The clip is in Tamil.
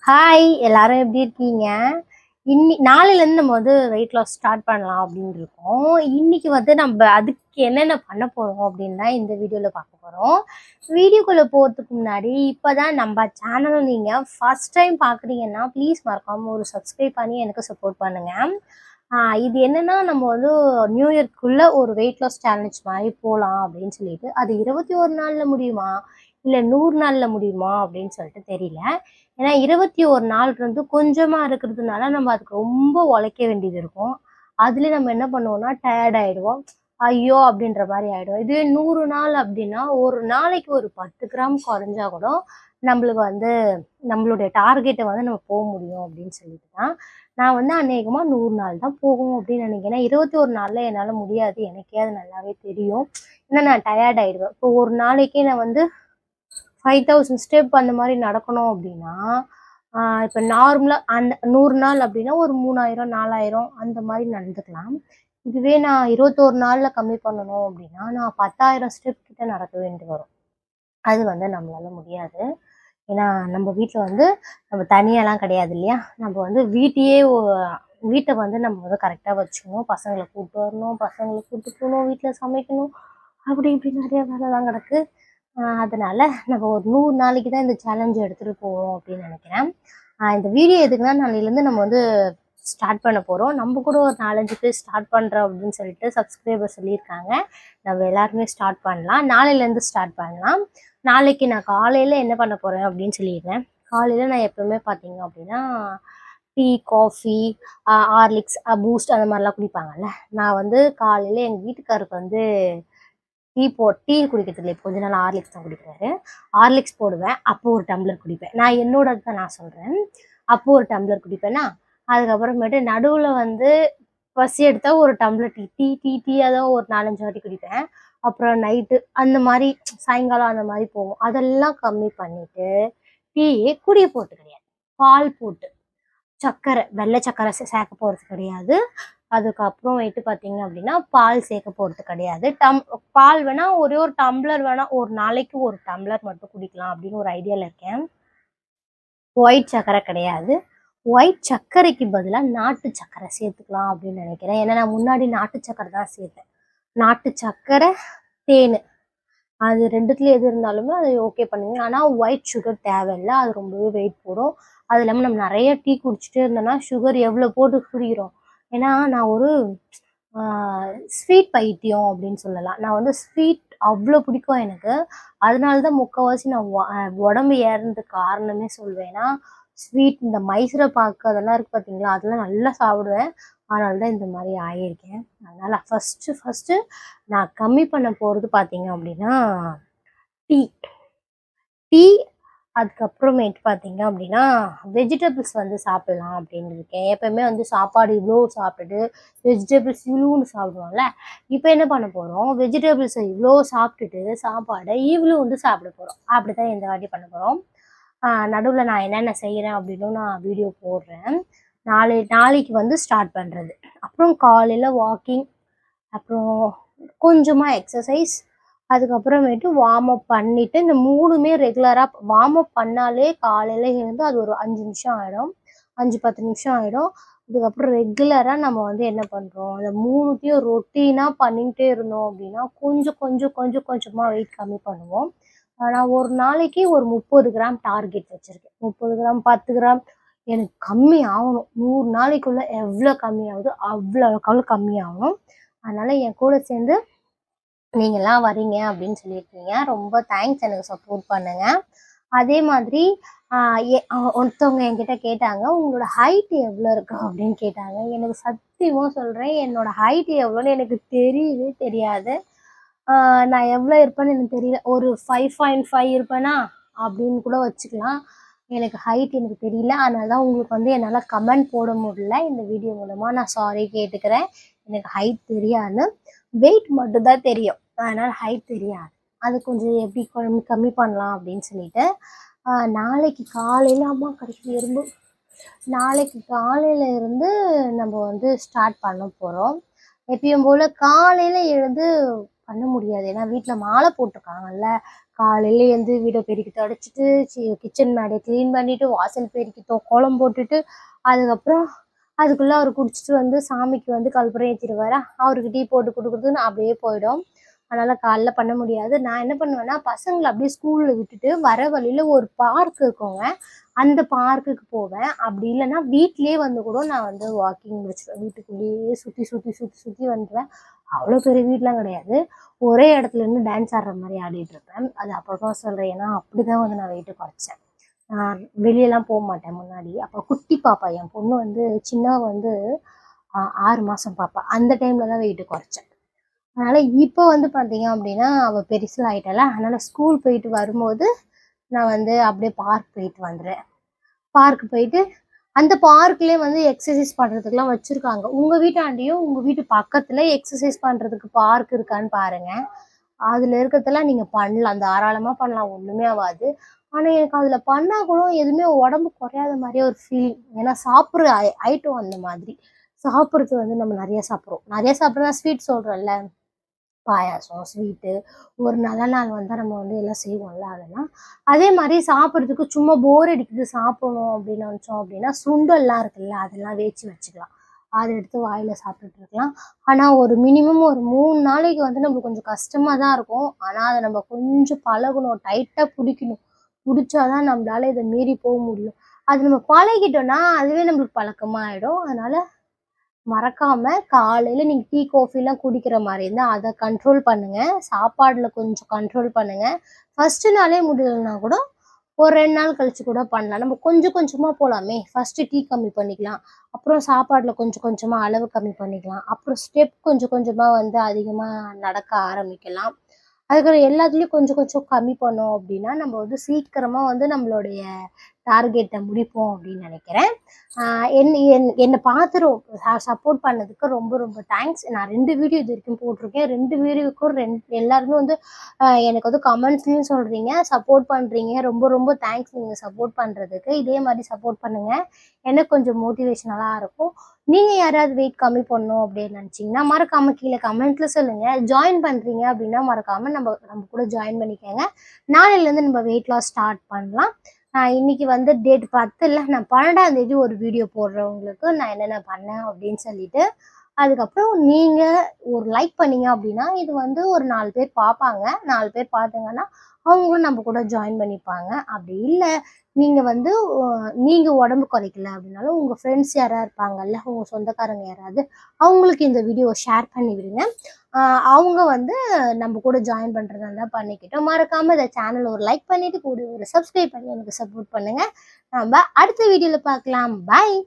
ஹாய் எல்லாரும் எப்படி இருக்கீங்க? நாளையிலேருந்து நம்ம வெயிட் லாஸ் ஸ்டார்ட் பண்ணலாம் அப்படின்னு இருக்கோம். இன்னைக்கு நம்ம அதுக்கு என்னென்ன பண்ண போறோம் அப்படின்னு தான் இந்த வீடியோவில் பார்க்க போறோம். வீடியோக்குள்ள போகிறதுக்கு முன்னாடி இப்போதான் நம்ம சேனலை நீங்க ஃபர்ஸ்ட் டைம் பார்க்குறீங்கன்னா ப்ளீஸ் மறக்காம ஒரு சப்ஸ்கிரைப் பண்ணி எனக்கு சப்போர்ட் பண்ணுங்க. இது என்னன்னா நம்ம நியூ இயர்க்குள்ள ஒரு வெயிட் லாஸ் சேலஞ்ச் மாதிரி போகலாம் அப்படின்னு சொல்லிட்டு அது 21 நாள்ல முடியுமா இல்லை 100 நாள்ல முடியுமா அப்படின்னு சொல்லிட்டு தெரியல. ஏன்னா 21 நாள் கொஞ்சமா இருக்கிறதுனால நம்ம அதுக்கு ரொம்ப உழைக்க வேண்டியது இருக்கும். அதுல நம்ம என்ன பண்ணுவோம்னா டயர்ட் ஆயிடுவோம். ஐயோ அப்படின்ற மாதிரி ஆயிடும். இதுவே 100 நாள் அப்படின்னா ஒரு நாளைக்கு ஒரு 10 கிராம் குறைஞ்சா கூட நம்மளுக்கு நம்மளுடைய டார்கெட்டை நம்ம போக முடியும் அப்படின்னு சொல்லிட்டு தான் நான் அநேகமா 100 நாள் தான் போகும் அப்படின்னு நினைக்கிறேன். 21 நாள்ல என்னால முடியாது, எனக்கே அது நல்லாவே தெரியும். ஏன்னா நான் டயர்ட் ஆயிடுவேன். இப்போ ஒரு நாளைக்கே நான் 5000 ஸ்டெப் அந்த மாதிரி நடக்கணும் அப்படின்னா இப்போ நார்மலாக அந்த 100 நாள் அப்படின்னா ஒரு 3000 4000 அந்த மாதிரி நடந்துக்கலாம். இதுவே நான் 21 நாளில் கம்மி பண்ணணும் அப்படின்னா நான் 10,000 ஸ்டெப் கிட்ட நடக்க வேண்டி வரும். அது நம்மளால முடியாது. ஏன்னா நம்ம வீட்டில் நம்ம தனியாலாம் கிடையாது இல்லையா? நம்ம வீட்டை நம்ம கரெக்டாக வச்சுக்கணும். பசங்களை கூப்பிட்டு வரணும், பசங்களை கூப்பிட்டு போகணும், வீட்டில் சமைக்கணும், அப்படி இப்படி நிறைய வேலைலாம் கிடக்கு. அதனால நம்ம ஒரு 100 நாளைக்கு தான் இந்த சேலஞ்ச் எடுத்துகிட்டு போவோம் அப்படின்னு நினைக்கிறேன். இந்த வீடியோ எதுக்குன்னா நாளையிலேருந்து நம்ம ஸ்டார்ட் பண்ண போகிறோம். நம்ம கூட ஒரு 4-5 பேர் ஸ்டார்ட் பண்ணுறோம் அப்படின்னு சொல்லிட்டு சப்ஸ்கிரைபர் சொல்லியிருக்காங்க. நம்ம எல்லாருமே ஸ்டார்ட் பண்ணலாம். நாளையிலேருந்து ஸ்டார்ட் பண்ணலாம். நாளைக்கு நான் காலையில் என்ன பண்ண போகிறேன் அப்படின்னு சொல்லிடுறேன். காலையில் நான் எப்பவுமே பார்த்தீங்க அப்படின்னா டீ, காஃபி, ஹார்லிக்ஸ், பூஸ்ட் அந்த மாதிரிலாம் குடிப்பாங்கல்ல. நான் காலையில் எங்கள் வீட்டுக்காருக்கு டீ குடிக்கிறது இல்லை. கொஞ்ச நாள் ஹார்லிக்ஸ் தான் குடிக்கிறாரு. ஹார்லிக்ஸ் போடுவேன், அப்போ ஒரு டம்ளர் குடிப்பேன். நான் என்னோட தான் நான் சொல்கிறேன். அப்போ ஒரு டம்ளர் குடிப்பேன்னா அதுக்கப்புறமேட்டு நடுவில் பசி எடுத்தால் ஒரு டம்ளர் டீ அதான் ஒரு 4-5 வாட்டி குடிப்பேன். அப்புறம் நைட்டு அந்த மாதிரி சாயங்காலம் அந்த மாதிரி போகும். அதெல்லாம் கம்மி பண்ணிவிட்டு டீயே குடிய போட்டு கிடையாது, பால் போட்டு சர்க்கரை, வெள்ளை சர்க்கரை சேர்க்க போகிறது கிடையாது. அதுக்கப்புறம் பார்த்தீங்க அப்படின்னா பால் சேர்க்க போகிறது கிடையாது. பால் வேணால் ஒரே ஒரு டம்ளர் வேணால் ஒரு நாளைக்கு ஒரு டம்ளர் மட்டும் குடிக்கலாம் அப்படின்னு ஒரு ஐடியாவில் இருக்கேன். ஒயிட் சர்க்கரை கிடையாது. ஒயிட் சர்க்கரைக்கு பதிலாக நாட்டு சர்க்கரை சேர்த்துக்கலாம் அப்படின்னு நினைக்கிறேன். ஏன்னா நான் முன்னாடி நாட்டு சர்க்கரை தான் சேர்த்தேன். நாட்டு சர்க்கரை, தேன், அது ரெண்டுத்துல எது இருந்தாலுமே அது ஓகே பண்ணுங்க. ஆனால் ஒயிட் சுகர் தேவையில்லை, அது ரொம்பவே வெயிட் போடும். அது இல்லாமல் நம்ம நிறைய டீ குடிச்சிட்டே இருந்தோம்னா சுகர் எவ்வளோ போட்டு குடிக்கிறோம். ஏன்னா நான் ஒரு ஸ்வீட் பைத்தியம் அப்படின்னு சொல்லலாம். நான் ஸ்வீட் அவ்வளோ பிடிக்கும் எனக்கு. அதனால தான் முக்கால்வாசி நான் உடம்பு ஏறுறதுக்கு காரணமே சொல்வேன். ஏன்னா ஸ்வீட், இந்த மைசூரை பாக்கு அதெல்லாம் இருக்குது பார்த்தீங்களா, அதெல்லாம் நல்லா சாப்பிடுவேன். அதனால தான் இந்த மாதிரி ஆகியிருக்கேன். அதனால் ஃபஸ்ட்டு நான் கம்மி பண்ண போகிறது பார்த்தீங்க அப்படின்னா டீ. அதுக்கப்புறமேட்டு பார்த்தீங்க அப்படின்னா வெஜிடபிள்ஸ் சாப்பிடலாம் அப்படின்னு இருக்கேன். எப்போயுமே சாப்பாடு இவ்வளோ சாப்பிட்டுட்டு வெஜிடபிள்ஸ் இவ்வளோன்னு சாப்பிடுவோம்ல. இப்போ என்ன பண்ண போகிறோம், வெஜிடபிள்ஸை இவ்வளோ சாப்பிட்டுட்டு சாப்பாடை இவ்வளோண்டு சாப்பிட போகிறோம். அப்படி தான் இந்த வாட்டி பண்ண போகிறோம். நடுவில் நான் என்னென்ன செய்கிறேன் அப்படின்னு நான் வீடியோ போடுறேன். நாளைக்கு ஸ்டார்ட் பண்ணுறது. அப்புறம் காலையில் வாக்கிங், அப்புறம் கொஞ்சமாக எக்ஸசைஸ், அதுக்கப்புறமேட்டு வார்ம் அப் பண்ணிவிட்டு இந்த 3மே ரெகுலராக வார்ம் அப் பண்ணாலே காலையில் இருந்து அது ஒரு 5 நிமிஷம் ஆகிடும், 5-10 நிமிஷம் ஆகிடும். அதுக்கப்புறம் ரெகுலராக நம்ம என்ன பண்ணுறோம், அந்த 3த்தையும் ரொட்டீனாக பண்ணிகிட்டே இருந்தோம் அப்படின்னா கொஞ்சமாக வெயிட் கம்மி பண்ணுவோம். நான் ஒரு நாளைக்கு ஒரு 30 கிராம் டார்கெட் வச்சுருக்கேன். 30 கிராம் 10 கிராம் எனக்கு கம்மி ஆகணும். 100 நாளைக்குள்ளே எவ்வளோ கம்மி ஆகுதோ அவ்வளோ கம்மி ஆகணும். அதனால் என் கூட சேர்ந்து நீங்கள்லாம் வரீங்க அப்படின்னு சொல்லியிருக்கீங்க. ரொம்ப தேங்க்ஸ், எனக்கு சப்போர்ட் பண்ணுங்க. அதே மாதிரி ஒருத்தவங்க என்கிட்ட கேட்டாங்க, உங்களோட ஹைட் எவ்வளோ இருக்கு அப்படின்னு கேட்டாங்க. எனக்கு சத்தியமாக சொல்கிறேன், என்னோட ஹைட் எவ்வளோன்னு எனக்கு தெரியவே தெரியாது. நான் எவ்வளோ இருப்பேன்னு எனக்கு தெரியல. ஒரு 5.5 இருப்பேனா அப்படின்னு கூட வச்சுக்கலாம். எனக்கு ஹைட் எனக்கு தெரியல. அதனால தான் உங்களுக்கு என்னால் கமெண்ட் போட முடியல. இந்த வீடியோ மூலமாக நான் சாரி கேட்டுக்கிறேன். எனக்கு ஹைட் தெரியாது, வெயிட் மட்டும்தான் தெரியும். அதனால் ஹைட் தெரியாது. அது கொஞ்சம் எப்படி கம்மி பண்ணலாம் அப்படின்னு சொல்லிட்டு நாளைக்கு காலையில் அம்மா கடைசி எறும்பு நாளைக்கு காலையில் இருந்து நம்ம ஸ்டார்ட் பண்ண போகிறோம். எப்பயும் போல் காலையில் எழுந்து பண்ண முடியாது. ஏன்னா வீட்டில் மாலை போட்டிருக்காங்கல்ல, காலையில எழுந்து வீடை பெருக்கி தொடச்சிட்டு கிச்சன் மேடை க்ளீன் பண்ணிட்டு வாசல் பெருக்கி கோலம் போட்டுட்டு அதுக்கப்புறம் அதுக்குள்ளே அவர் குடிச்சிட்டு வந்து சாமிக்கு வந்து கற்பூரம் ஏற்றிடுவாரா, அவருக்கு டீ போட்டு கொடுக்குறதுன்னு அப்படியே போயிடும். அதனால் காலைல பண்ண முடியாது. நான் என்ன பண்ணுவேன்னா பசங்களை அப்படியே ஸ்கூலில் விட்டுட்டு வர வழியில் ஒரு பார்க் இருக்குங்க, அந்த பார்க்குக்கு போவேன். அப்படி இல்லைன்னா வீட்லேயே வந்து கூட நான் வந்து வாக்கிங் முடிச்சிடுவேன். வீட்டுக்குள்ளேயே சுற்றி சுற்றி சுற்றி சுற்றி வந்துடுவேன். அவ்வளோ பெரிய வீடெலாம் கிடையாது, ஒரே இடத்துல இருந்து டான்ஸ் ஆடுற மாதிரி ஆடிட்டு இருப்பேன். அது அப்புறமா சொல்கிறேன், ஏன்னா அப்படி தான் வந்து நான் வெயிட்டு குறைச்சேன். நான் வெளியெல்லாம் போக மாட்டேன் முன்னாடி. அப்போ குட்டி பாப்பா என் பொண்ணு வந்து சின்ன வந்து 6 மாதம் பாப்பா, அந்த டைமில் தான் வெயிட்டு குறைச்சேன். அதனால் இப்போ வந்து பார்த்தீங்க அப்படின்னா அவள் பெருசில் ஆகிட்டால, அதனால் ஸ்கூல் போயிட்டு வரும்போது நான் வந்து அப்படியே பார்க் போயிட்டு வந்துடுறேன். பார்க் போயிட்டு அந்த பார்க்லேயே வந்து எக்ஸசைஸ் பண்ணுறதுக்குலாம் வச்சுருக்காங்க. உங்கள் வீட்டாண்டியும் உங்கள் வீட்டு பக்கத்தில் எக்ஸசைஸ் பண்ணுறதுக்கு பார்க் இருக்கான்னு பாருங்கள். அதில் இருக்கிறதெல்லாம் நீங்கள் பண்ணலாம், தாராளமாக பண்ணலாம், ஒன்றுமே ஆகாது. ஆனால் எனக்கு அதில் பண்ணால் கூட எதுவுமே உடம்பு குறையாத மாதிரியே ஒரு ஃபீலிங். ஏன்னா சாப்பிட்ற ஐட்டம் அந்த மாதிரி சாப்பிட்றது வந்து நம்ம நிறைய சாப்பிட்றோம். நிறைய சாப்பிட்றதா ஸ்வீட் சொல்கிறோம்ல, பாயாசம் ஸ்வீட்டு ஒரு நல்ல நாள் வந்தால் நம்ம வந்து எல்லாம் செய்வோம்ல, அதெல்லாம் அதே மாதிரி சாப்பிட்றதுக்கு சும்மா போர் அடிக்குது சாப்பிடணும் அப்படின்னு நினச்சோம் அப்படின்னா சுண்டல்லாம் இருக்குல்ல, அதெல்லாம் வேச்சு வச்சுக்கலாம், அதை எடுத்து வாயில் சாப்பிட்டுட்டு இருக்கலாம். ஆனால் ஒரு மினிமம் ஒரு 3 நாளைக்கு வந்து நம்மளுக்கு கொஞ்சம் கஷ்டமாக தான் இருக்கும். ஆனால் அதை நம்ம கொஞ்சம் பழகணும், டைட்டாக பிடிக்கணும். பிடிச்சாதான் நம்மளால இதை மீறி போக முடியும். அது நம்ம பழகிட்டோம்னா அதுவே நம்மளுக்கு பழக்கமாக ஆகிடும். அதனால் மறக்காமல் காலையில் நீங்கள் டீ காஃபிலாம் குடிக்கிற மாதிரி இருந்தால் அதை கண்ட்ரோல் பண்ணுங்கள். சாப்பாடில் கொஞ்சம் கண்ட்ரோல் பண்ணுங்கள். ஃபஸ்ட்டு நாளே முடியலைன்னா கூட ஒரு 2 நாள் கழிச்சு கூட பண்ணலாம். நம்ம கொஞ்சம் கொஞ்சமாக போகலாமே. ஃபஸ்ட்டு டீ கம்மி பண்ணிக்கலாம், அப்புறம் சாப்பாடில் கொஞ்சம் கொஞ்சமாக அளவு கம்மி பண்ணிக்கலாம், அப்புறம் ஸ்டெப் கொஞ்சம் கொஞ்சமாக வந்து அதிகமாக நடக்க ஆரம்பிக்கலாம். அதுக்கப்புறம் எல்லாத்துலேயும் கொஞ்சம் கொஞ்சம் கம்மி பண்ணோம் அப்படின்னா நம்ம வந்து சீக்கிரமாக வந்து நம்மளுடைய டார்கெட்டை முடிப்போம் அப்படின்னு நினைக்கிறேன். என்னை பார்த்து சப்போர்ட் பண்ணதுக்கு ரொம்ப ரொம்ப தேங்க்ஸ். நான் 2 வீடியோ இது வரைக்கும் போட்டிருக்கேன். 2 வீடியோவுக்கும் எல்லாருமே வந்து எனக்கு வந்து கமெண்ட்ஸ்லையும் சொல்கிறீங்க, சப்போர்ட் பண்ணுறீங்க. ரொம்ப ரொம்ப தேங்க்ஸ் நீங்கள் சப்போர்ட் பண்ணுறதுக்கு. இதே மாதிரி சப்போர்ட் பண்ணுங்கள், எனக்கு கொஞ்சம் மோட்டிவேஷனலாக இருக்கும். நீங்கள் யாராவது வெயிட் கம்மி பண்ணணும் அப்படின்னு நினச்சிங்கன்னா மறக்காமல் கீழே கமெண்ட்டில் சொல்லுங்கள். ஜாயின் பண்ணுறீங்க அப்படின்னா மறக்காமல் நம்ம கூட ஜாயின் பண்ணிக்கோங்க. நாளையிலேருந்து நம்ம வெயிட் லாஸ் ஸ்டார்ட் பண்ணலாம். இன்னைக்கு வந்து டேட் 10 இல்லை, நான் 12ஆம் தேதி ஒரு வீடியோ போடுறவங்களுக்கு நான் என்னென்ன பண்ணேன் அப்படின்னு சொல்லிட்டு. அதுக்கப்புறம் நீங்கள் ஒரு லைக் பண்ணீங்க அப்படின்னா இது வந்து ஒரு 4 பேர் பார்ப்பாங்க. 4 பேர் பார்த்தீங்கன்னா அவங்களும் நம்ம கூட ஜாயின் பண்ணிப்பாங்க. அப்படி இல்லை நீங்கள் வந்து நீங்கள் உடம்பு குறைக்கல அப்படின்னாலும் உங்கள் ஃப்ரெண்ட்ஸ் யாராவது இருப்பாங்கல்ல, உங்கள் சொந்தக்காரங்க யாராவது, அவங்களுக்கு இந்த வீடியோவை ஷேர் பண்ணி விடுங்க. அவங்க வந்து நம்ம கூட ஜாயின் பண்ணுறதா இருந்தால் பண்ணிக்கிட்டோம். மறக்காமல் இந்த சேனல் ஒரு லைக் பண்ணிவிட்டு கூட ஒரு சப்ஸ்கிரைப் பண்ணி எனக்கு சப்போர்ட் பண்ணுங்கள். நம்ம அடுத்த வீடியோவில் பார்க்கலாம். பாய்.